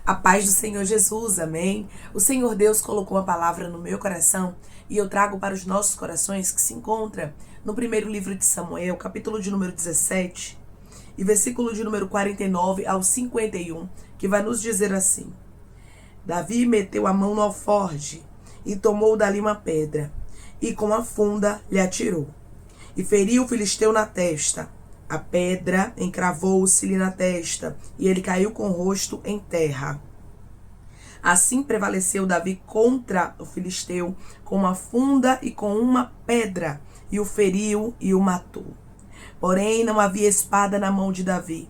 A paz do Senhor Jesus, amém? O Senhor Deus colocou uma palavra no meu coração e eu trago para os nossos corações que se encontra no primeiro livro de Samuel, capítulo de número 17 e versículo de número 49 ao 51, que vai nos dizer assim: Davi meteu a mão no alforje e tomou dali uma pedra e com a funda lhe atirou e feriu o filisteu na testa. A pedra encravou-se-lhe na testa e ele caiu com o rosto em terra. Assim prevaleceu Davi contra o filisteu com uma funda e com uma pedra, e o feriu e o matou. Porém não havia espada na mão de Davi,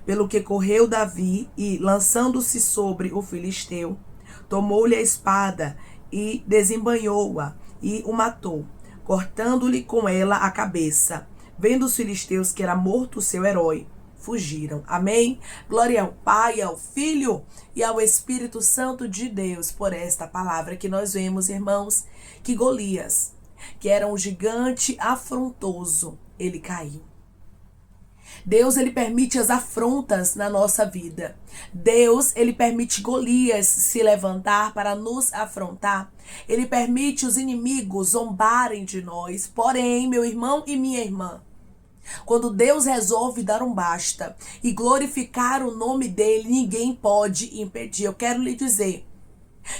pelo que correu Davi e, lançando-se sobre o filisteu, tomou-lhe a espada e desembainhou-a e o matou, cortando-lhe com ela a cabeça. Vendo os filisteus que era morto o seu herói, fugiram. Amém? Glória ao Pai, ao Filho e ao Espírito Santo de Deus por esta palavra que nós vemos, irmãos, que Golias, que era um gigante afrontoso, ele caiu. Deus, ele permite as afrontas na nossa vida. Deus, ele permite Golias se levantar para nos afrontar. Ele permite os inimigos zombarem de nós. Porém, meu irmão e minha irmã, quando Deus resolve dar um basta e glorificar o nome dele, ninguém pode impedir. Eu quero lhe dizer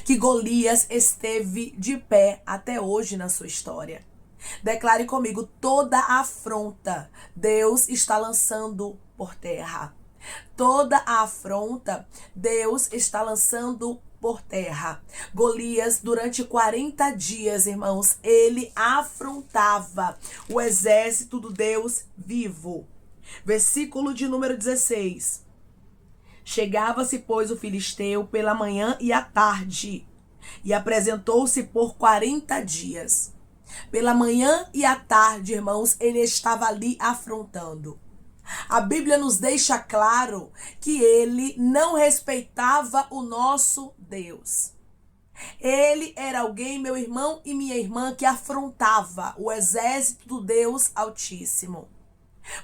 que Golias esteve de pé até hoje na sua história. Declare comigo: toda afronta Deus está lançando por terra. Toda a afronta Deus está lançando por terra. Golias, durante 40 dias, irmãos, ele afrontava o exército do Deus vivo. Versículo de número 16. Chegava-se, pois, o filisteu pela manhã e à tarde, e apresentou-se por 40 dias. Pela manhã e à tarde, irmãos, ele estava ali afrontando. A Bíblia nos deixa claro que ele não respeitava o nosso Deus. Ele era alguém, meu irmão e minha irmã, que afrontava o exército do Deus Altíssimo.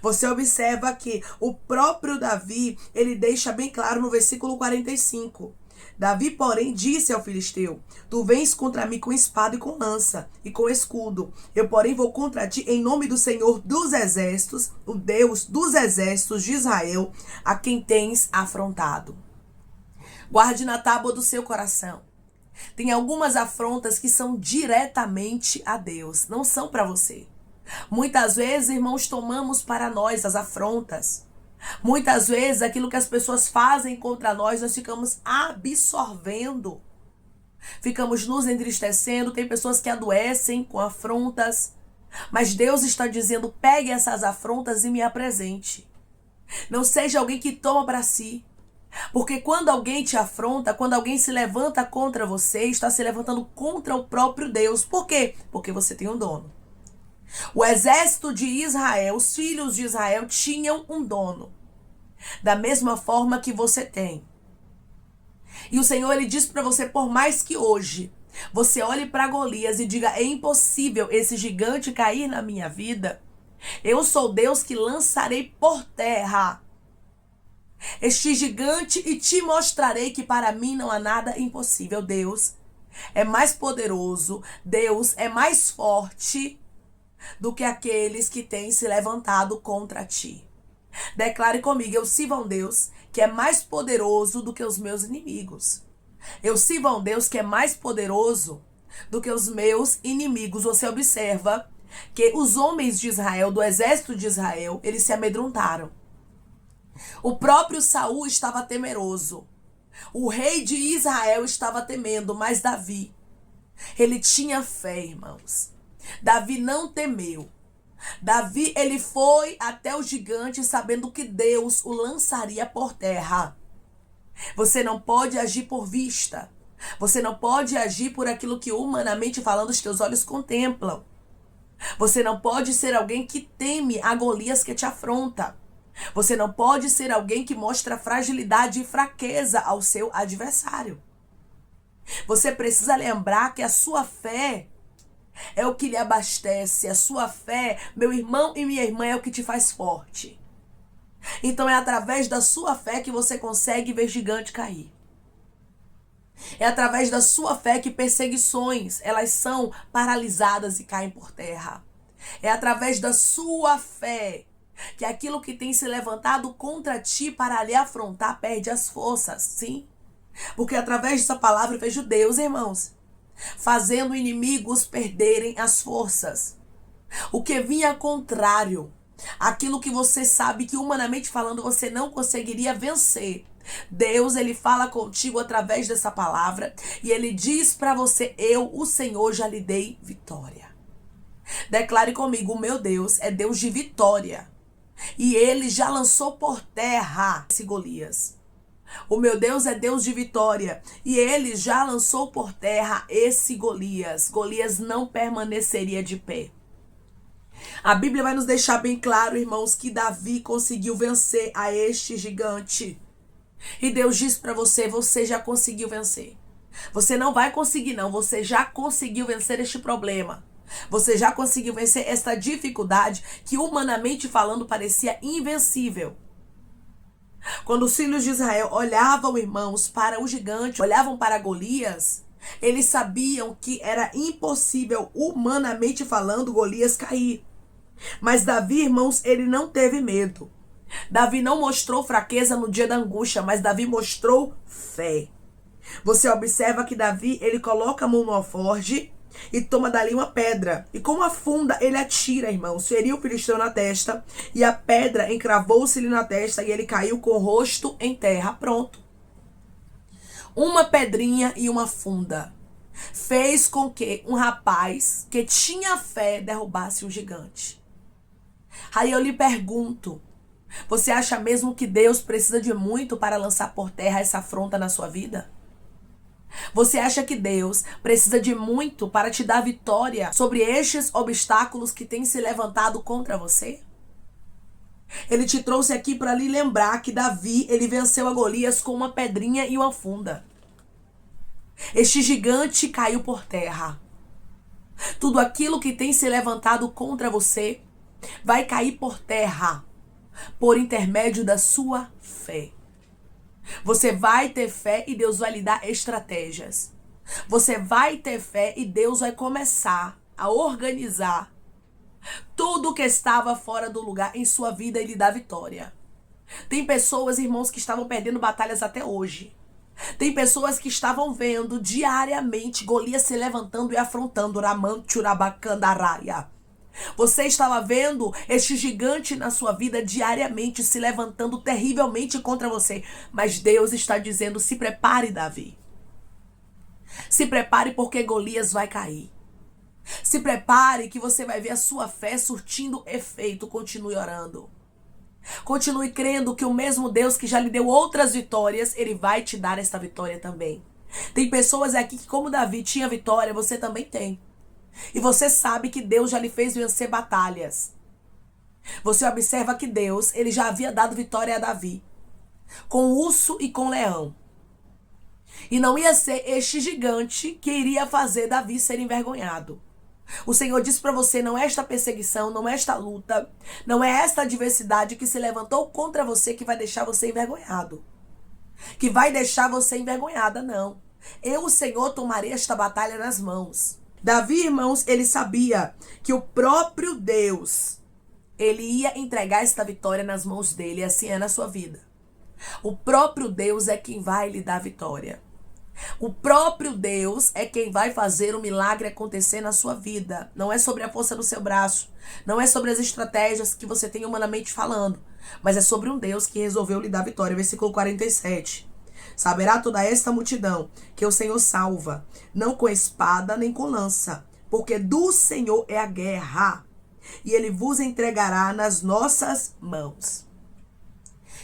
Você observa que o próprio Davi, ele deixa bem claro no versículo 45. Davi, porém, disse ao filisteu: Tu vens contra mim com espada e com lança e com escudo. Eu, porém, vou contra ti em nome do Senhor dos exércitos, o Deus dos exércitos de Israel, a quem tens afrontado. Guarde na tábua do seu coração. Tem algumas afrontas que são diretamente a Deus, não são para você. Muitas vezes, irmãos, tomamos para nós as afrontas. Muitas vezes, aquilo que as pessoas fazem contra nós ficamos absorvendo. Ficamos nos entristecendo. Tem pessoas que adoecem com afrontas. Mas Deus está dizendo: pegue essas afrontas e me apresente. Não seja alguém que toma para si. Porque quando alguém te afronta, quando alguém se levanta contra você, está se levantando contra o próprio Deus. Por quê? Porque você tem um dono. O exército de Israel, os filhos de Israel, tinham um dono. Da mesma forma que você tem. E o Senhor, ele diz para você: por mais que hoje você olhe para Golias e diga: é impossível esse gigante cair na minha vida, eu sou Deus que lançarei por terra este gigante e te mostrarei que para mim não há nada impossível. Deus é mais poderoso, Deus é mais forte do que aqueles que têm se levantado contra ti. Declare comigo: eu sirvo a um Deus que é mais poderoso do que os meus inimigos. Eu sirvo a um Deus que é mais poderoso do que os meus inimigos. Você observa que os homens de Israel, do exército de Israel, eles se amedrontaram. O próprio Saul estava temeroso. O rei de Israel estava temendo, mas Davi, ele tinha fé, irmãos. Davi não temeu. Davi, ele foi até o gigante sabendo que Deus o lançaria por terra. Você não pode agir por vista. Você não pode agir por aquilo que humanamente falando os teus olhos contemplam. Você não pode ser alguém que teme a Golias que te afronta. Você não pode ser alguém que mostra fragilidade e fraqueza ao seu adversário. Você precisa lembrar que a sua fé é o que lhe abastece. A sua fé, meu irmão e minha irmã, é o que te faz forte. Então é através da sua fé que você consegue ver gigante cair. É através da sua fé que perseguições, elas são paralisadas e caem por terra. É através da sua fé que aquilo que tem se levantado contra ti para lhe afrontar perde as forças, sim. Porque através dessa palavra eu vejo Deus, irmãos, fazendo inimigos perderem as forças. O que vinha contrário, aquilo que você sabe que humanamente falando você não conseguiria vencer. Deus, ele fala contigo através dessa palavra e ele diz para você: eu, o Senhor, já lhe dei vitória. Declare comigo: o meu Deus é Deus de vitória e ele já lançou por terra esse Golias. O meu Deus é Deus de vitória e ele já lançou por terra esse Golias. Golias não permaneceria de pé. A Bíblia vai nos deixar bem claro, irmãos, que Davi conseguiu vencer a este gigante. E Deus diz para você: você já conseguiu vencer. Você não vai conseguir não, você já conseguiu vencer este problema. Você já conseguiu vencer esta dificuldade que humanamente falando parecia invencível. Quando os filhos de Israel olhavam, irmãos, para o gigante, olhavam para Golias, eles sabiam que era impossível, humanamente falando, Golias cair. Mas Davi, irmãos, ele não teve medo. Davi não mostrou fraqueza no dia da angústia, mas Davi mostrou fé. Você observa que Davi, ele coloca a mão no alforje e toma dali uma pedra. E com a funda ele atira, irmãos, feriu o filisteu na testa e a pedra encravou-se-lhe na testa e ele caiu com o rosto em terra. Pronto. Uma pedrinha e uma funda fez com que um rapaz que tinha fé derrubasse um gigante. Aí eu lhe pergunto: você acha mesmo que Deus precisa de muito para lançar por terra essa afronta na sua vida? Você acha que Deus precisa de muito para te dar vitória sobre estes obstáculos que têm se levantado contra você? Ele te trouxe aqui para lhe lembrar que Davi, ele venceu a Golias com uma pedrinha e uma funda. Este gigante caiu por terra. Tudo aquilo que tem se levantado contra você vai cair por terra por intermédio da sua fé. Você vai ter fé e Deus vai lhe dar estratégias. Você vai ter fé e Deus vai começar a organizar tudo que estava fora do lugar em sua vida e lhe dar vitória. Tem pessoas, irmãos, que estavam perdendo batalhas até hoje. Tem pessoas que estavam vendo diariamente Golias se levantando e afrontando Ramanturabacandaraya. Você estava vendo este gigante na sua vida diariamente se levantando terrivelmente contra você. Mas Deus está dizendo: se prepare, Davi. Se prepare, porque Golias vai cair. Se prepare que você vai ver a sua fé surtindo efeito. Continue orando. Continue crendo que o mesmo Deus que já lhe deu outras vitórias, ele vai te dar esta vitória também. Tem pessoas aqui que, como Davi tinha vitória, você também tem. E você sabe que Deus já lhe fez vencer batalhas. Você observa que Deus, ele já havia dado vitória a Davi, com urso e com leão. E não ia ser este gigante que iria fazer Davi ser envergonhado. O Senhor disse para você: não é esta perseguição, não é esta luta, não é esta adversidade que se levantou contra você que vai deixar você envergonhado. Que vai deixar você envergonhada, não. Eu, o Senhor, tomarei esta batalha nas mãos. Davi, irmãos, ele sabia que o próprio Deus, ele ia entregar esta vitória nas mãos dele, e assim é na sua vida. O próprio Deus é quem vai lhe dar vitória. O próprio Deus é quem vai fazer o milagre acontecer na sua vida. Não é sobre a força do seu braço, não é sobre as estratégias que você tem humanamente falando, mas é sobre um Deus que resolveu lhe dar vitória. Versículo 47. Saberá toda esta multidão que o Senhor salva, não com espada nem com lança, porque do Senhor é a guerra, e ele vos entregará nas nossas mãos.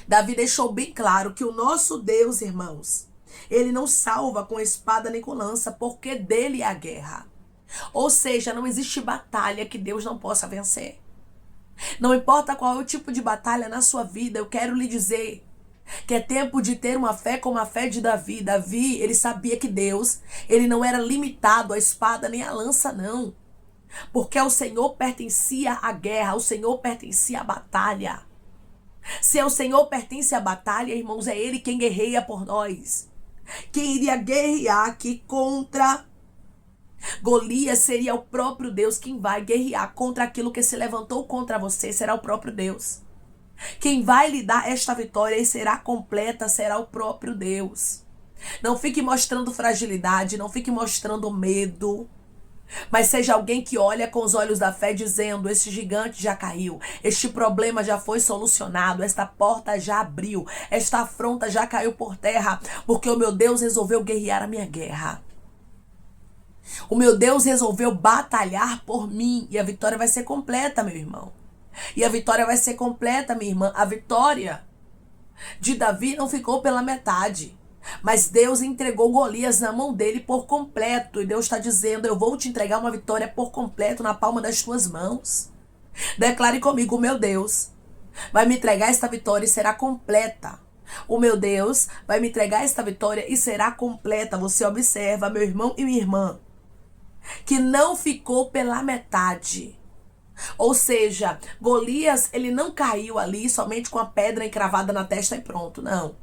Davi deixou bem claro que o nosso Deus, irmãos, ele não salva com espada nem com lança, porque dele é a guerra. Ou seja, não existe batalha que Deus não possa vencer. Não importa qual é o tipo de batalha na sua vida, eu quero lhe dizer que é tempo de ter uma fé como a fé de Davi. Davi, ele sabia que Deus, ele não era limitado à espada nem à lança, não. Porque ao Senhor pertencia a guerra, ao Senhor pertencia a batalha. Se ao Senhor pertence a batalha, irmãos, é Ele quem guerreia por nós. Quem iria guerrear aqui contra Golias seria o próprio Deus. Quem vai guerrear contra aquilo que se levantou contra você será o próprio Deus. Quem vai lhe dar esta vitória e será completa será o próprio Deus. Não fique mostrando fragilidade, não fique mostrando medo, mas seja alguém que olha com os olhos da fé dizendo: esse gigante já caiu, este problema já foi solucionado, esta porta já abriu, esta afronta já caiu por terra, porque o meu Deus resolveu guerrear a minha guerra. O meu Deus resolveu batalhar por mim e a vitória vai ser completa, meu irmão. E a vitória vai ser completa, minha irmã. A vitória de Davi não ficou pela metade. Mas Deus entregou Golias na mão dele por completo. E Deus está dizendo: eu vou te entregar uma vitória por completo na palma das tuas mãos. Declare comigo: o meu Deus vai me entregar esta vitória e será completa. O meu Deus vai me entregar esta vitória e será completa. Você observa, meu irmão e minha irmã, que não ficou pela metade. Ou seja, Golias, ele não caiu ali somente com a pedra encravada na testa e pronto, não.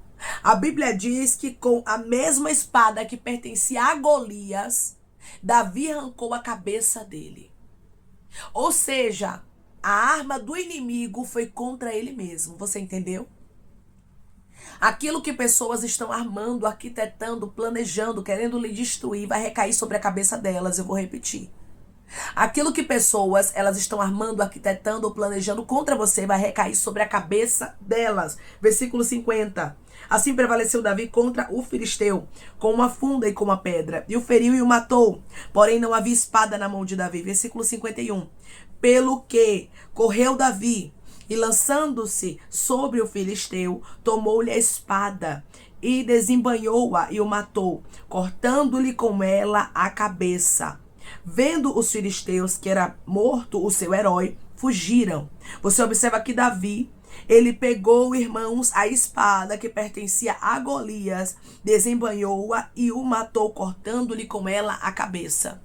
A Bíblia diz que com a mesma espada que pertencia a Golias, Davi arrancou a cabeça dele. Ou seja, a arma do inimigo foi contra ele mesmo. Você entendeu? Aquilo que pessoas estão armando, arquitetando, planejando, querendo lhe destruir, vai recair sobre a cabeça delas. Eu vou repetir. Aquilo que pessoas elas estão armando, arquitetando ou planejando contra você vai recair sobre a cabeça delas. Versículo 50. Assim prevaleceu Davi contra o filisteu, com uma funda e com uma pedra, e o feriu e o matou. Porém não havia espada na mão de Davi. Versículo 51. Pelo que correu Davi, e lançando-se sobre o filisteu, tomou-lhe a espada e desembanhou-a e o matou, cortando-lhe com ela a cabeça. Vendo os filisteus que era morto o seu herói, fugiram. Você observa que Davi, ele pegou, irmãos, a espada que pertencia a Golias, desembanhou-a e o matou, cortando-lhe com ela a cabeça.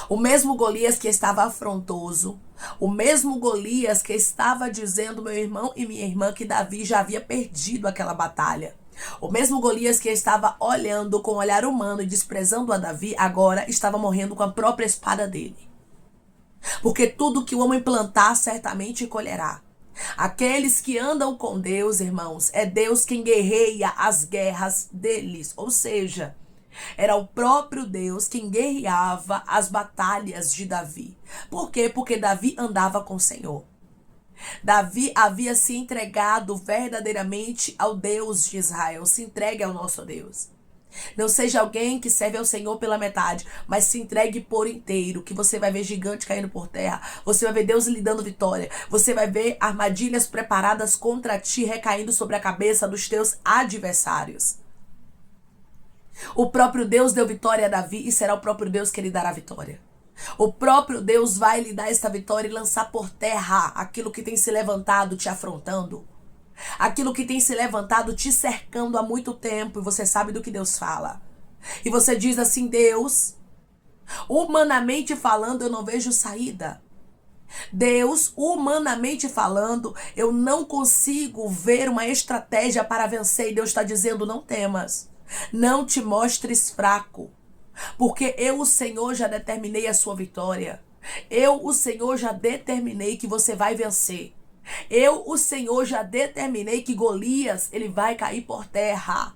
O mesmo Golias que estava afrontoso, o mesmo Golias que estava dizendo, meu irmão e minha irmã, que Davi já havia perdido aquela batalha. O mesmo Golias que estava olhando com um olhar humano e desprezando a Davi, agora estava morrendo com a própria espada dele. Porque tudo que o homem plantar, certamente colherá. Aqueles que andam com Deus, irmãos, é Deus quem guerreia as guerras deles. Ou seja, era o próprio Deus quem guerreava as batalhas de Davi. Por quê? Porque Davi andava com o Senhor. Davi havia se entregado verdadeiramente ao Deus de Israel. Se entregue ao nosso Deus. Não seja alguém que serve ao Senhor pela metade, mas se entregue por inteiro, que você vai ver gigante caindo por terra. Você vai ver Deus lhe dando vitória. Você vai ver armadilhas preparadas contra ti recaindo sobre a cabeça dos teus adversários. O próprio Deus deu vitória a Davi e será o próprio Deus que lhe dará vitória. O próprio Deus vai lhe dar esta vitória e lançar por terra aquilo que tem se levantado te afrontando. Aquilo que tem se levantado te cercando há muito tempo e você sabe do que Deus fala. E você diz assim: Deus, humanamente falando, eu não vejo saída. Deus, humanamente falando, eu não consigo ver uma estratégia para vencer. E Deus está dizendo: não temas, não te mostres fraco. Porque eu, o Senhor, já determinei a sua vitória. Eu, o Senhor, já determinei que você vai vencer. Eu, o Senhor, já determinei que Golias, ele vai cair por terra.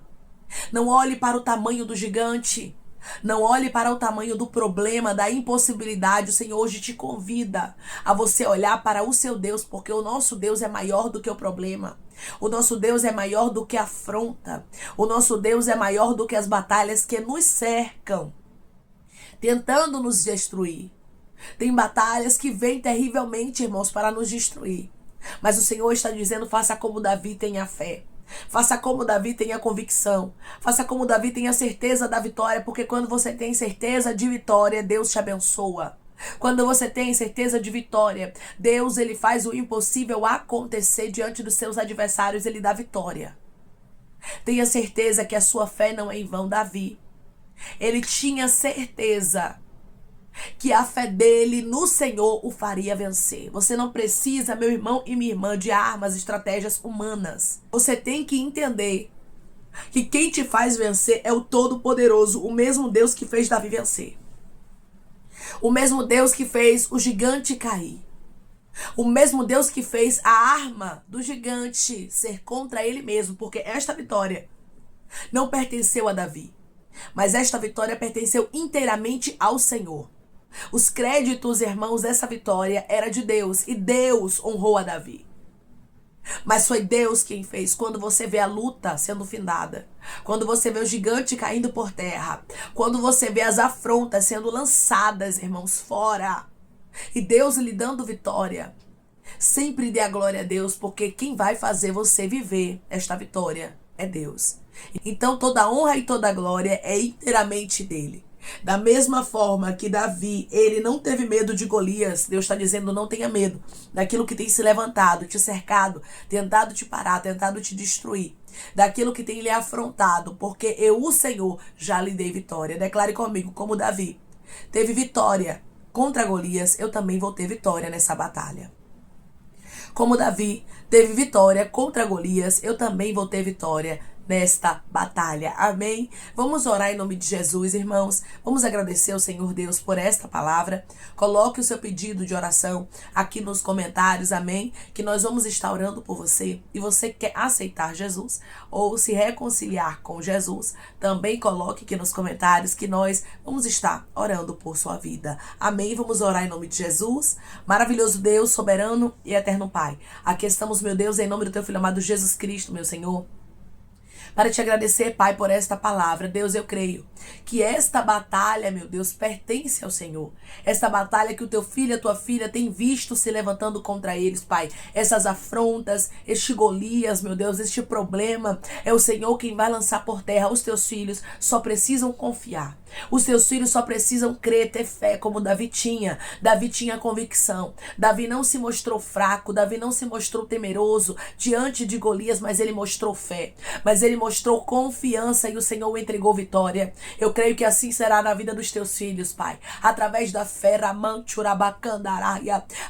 Não olhe para o tamanho do gigante. Não olhe para o tamanho do problema, da impossibilidade. O Senhor hoje te convida a você olhar para o seu Deus, porque o nosso Deus é maior do que o problema. O nosso Deus é maior do que a afronta. O nosso Deus é maior do que as batalhas que nos cercam, tentando nos destruir. Tem batalhas que vêm terrivelmente, irmãos, para nos destruir. Mas o Senhor está dizendo: faça como Davi, tenha fé. Faça como Davi, tenha convicção. Faça como Davi, tenha certeza da vitória. Porque quando você tem certeza de vitória, Deus te abençoa. Quando você tem certeza de vitória, Deus, ele faz o impossível acontecer diante dos seus adversários. Ele dá vitória. Tenha certeza que a sua fé não é em vão. Davi, ele tinha certeza que a fé dele no Senhor o faria vencer. Você não precisa, meu irmão e minha irmã, de armas, estratégias humanas. Você tem que entender que quem te faz vencer é o Todo-Poderoso, o mesmo Deus que fez Davi vencer. O mesmo Deus que fez o gigante cair. O mesmo Deus que fez a arma do gigante ser contra ele mesmo, porque esta vitória não pertenceu a Davi, mas esta vitória pertenceu inteiramente ao Senhor. Os créditos, irmãos, dessa vitória era de Deus, e Deus honrou a Davi. Mas foi Deus quem fez. Quando você vê a luta sendo findada, quando você vê o gigante caindo por terra, quando você vê as afrontas sendo lançadas, irmãos, fora, e Deus lhe dando vitória, sempre dê a glória a Deus, porque quem vai fazer você viver esta vitória é Deus. Então toda a honra e toda a glória é inteiramente dele. Da mesma forma que Davi, ele não teve medo de Golias, Deus está dizendo: não tenha medo daquilo que tem se levantado, te cercado, tentado te parar, tentado te destruir, daquilo que tem lhe afrontado, porque eu, o Senhor, já lhe dei vitória. Declare comigo: como Davi teve vitória contra Golias, eu também vou ter vitória nessa batalha. Como Davi teve vitória contra Golias, eu também vou ter vitória nesta batalha. Amém? Vamos orar em nome de Jesus, irmãos. Vamos agradecer ao Senhor Deus por esta palavra. Coloque o seu pedido de oração aqui nos comentários, amém? Que nós vamos estar orando por você. E você quer aceitar Jesus ou se reconciliar com Jesus, também coloque aqui nos comentários que nós vamos estar orando por sua vida. Amém? Vamos orar em nome de Jesus. Maravilhoso Deus, soberano e eterno Pai. Aqui estamos, meu Deus, em nome do teu Filho amado Jesus Cristo, meu Senhor, para te agradecer, Pai, por esta palavra. Deus, eu creio que esta batalha, meu Deus, pertence ao Senhor. Esta batalha que o teu filho e a tua filha têm visto se levantando contra eles, Pai. Essas afrontas, este Golias, meu Deus, este problema, é o Senhor quem vai lançar por terra. Os teus filhos só precisam confiar. Os teus filhos só precisam crer, ter fé, como Davi tinha. Davi tinha convicção. Davi não se mostrou fraco. Davi não se mostrou temeroso diante de Golias, mas ele mostrou fé. Mas ele mostrou confiança e o Senhor o entregou vitória. Eu creio que assim será na vida dos teus filhos, Pai. Através da fé,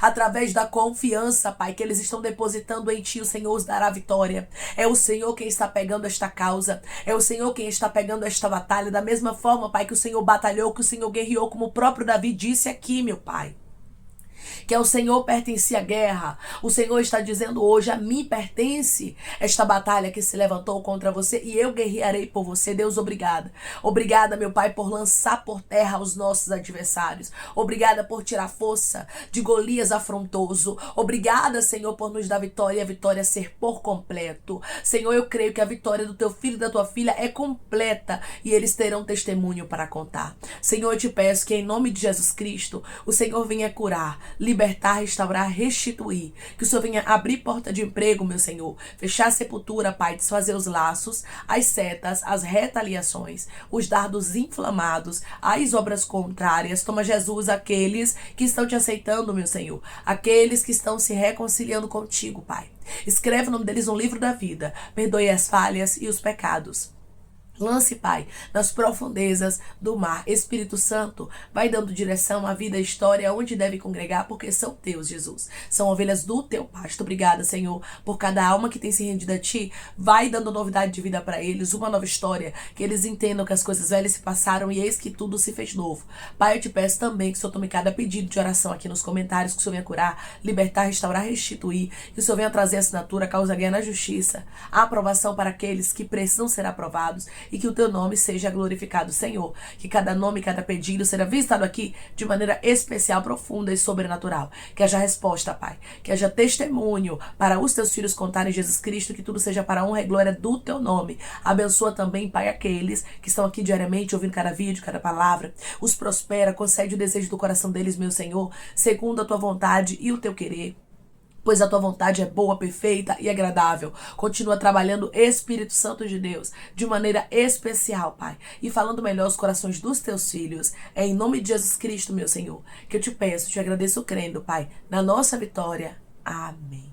através da confiança, Pai, que eles estão depositando em Ti, o Senhor os dará vitória. É o Senhor quem está pegando esta causa. É o Senhor quem está pegando esta batalha. Da mesma forma, Pai, que o Senhor batalhou, que o Senhor guerreou, como o próprio Davi disse aqui, meu Pai, que ao Senhor pertence a guerra. O Senhor está dizendo hoje: a mim pertence esta batalha que se levantou contra você e eu guerrearei por você. Deus, obrigada. Obrigada, meu Pai, por lançar por terra os nossos adversários. Obrigada por tirar força de Golias afrontoso. Obrigada, Senhor, por nos dar vitória e a vitória ser por completo. Senhor, eu creio que a vitória do teu filho e da tua filha é completa e eles terão testemunho para contar. Senhor, eu te peço que em nome de Jesus Cristo o Senhor venha curar, libertar, restaurar, restituir. Que o Senhor venha abrir porta de emprego, meu Senhor. Fechar a sepultura, Pai, desfazer os laços, as setas, as retaliações, os dardos inflamados, as obras contrárias. Toma, Jesus, aqueles que estão te aceitando, meu Senhor. Aqueles que estão se reconciliando contigo, Pai. Escreve o nome deles no livro da vida. Perdoe as falhas e os pecados. Lance, Pai, nas profundezas do mar. Espírito Santo, vai dando direção à vida, à história, onde deve congregar, porque são teus, Jesus. São ovelhas do teu pasto. Obrigada, Senhor, por cada alma que tem se rendido a Ti. Vai dando novidade de vida para eles, uma nova história, que eles entendam que as coisas velhas se passaram e eis que tudo se fez novo. Pai, eu te peço também que o Senhor tome cada pedido de oração aqui nos comentários, que o Senhor venha curar, libertar, restaurar, restituir, que o Senhor venha trazer assinatura, causa ganha na justiça, a aprovação para aqueles que precisam ser aprovados, e que o teu nome seja glorificado, Senhor. Que cada nome, cada pedido será visitado aqui de maneira especial, profunda e sobrenatural. Que haja resposta, Pai. Que haja testemunho para os teus filhos contarem Jesus Cristo, que tudo seja para a honra e glória do teu nome. Abençoa também, Pai, aqueles que estão aqui diariamente ouvindo cada vídeo, cada palavra. Os prospera, concede o desejo do coração deles, meu Senhor, segundo a tua vontade e o teu querer. Pois a tua vontade é boa, perfeita e agradável. Continua trabalhando, Espírito Santo de Deus, de maneira especial, Pai. E falando melhor os corações dos teus filhos. É em nome de Jesus Cristo, meu Senhor, que eu te peço, te agradeço crendo, Pai, na nossa vitória. Amém.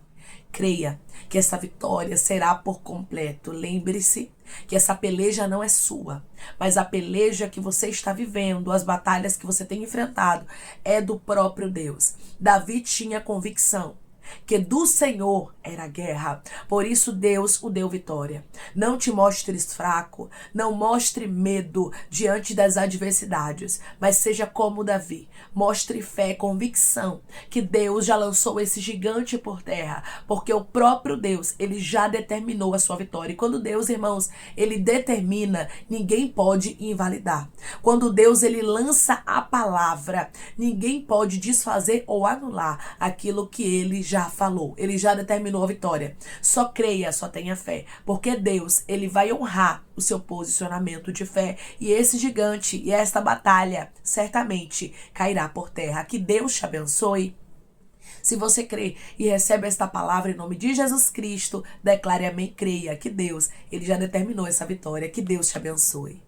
Creia que essa vitória será por completo. Lembre-se que essa peleja não é sua, mas a peleja que você está vivendo, as batalhas que você tem enfrentado, é do próprio Deus. Davi tinha convicção que do Senhor era a guerra. Por isso Deus o deu vitória. Não te mostres fraco, não mostre medo diante das adversidades, mas seja como Davi. Mostre fé, convicção que Deus já lançou esse gigante por terra, porque o próprio Deus, ele já determinou a sua vitória. E quando Deus, irmãos, ele determina, ninguém pode invalidar. Quando Deus, ele lança a palavra, ninguém pode desfazer ou anular aquilo que ele já falou. Ele já determinou a vitória. Só creia, só tenha fé, porque Deus, ele vai honrar o seu posicionamento de fé, e esse gigante e esta batalha certamente cairá por terra. Que Deus te abençoe. Se você crê e recebe esta palavra em nome de Jesus Cristo, declare amém, creia que Deus, ele já determinou essa vitória. Que Deus te abençoe.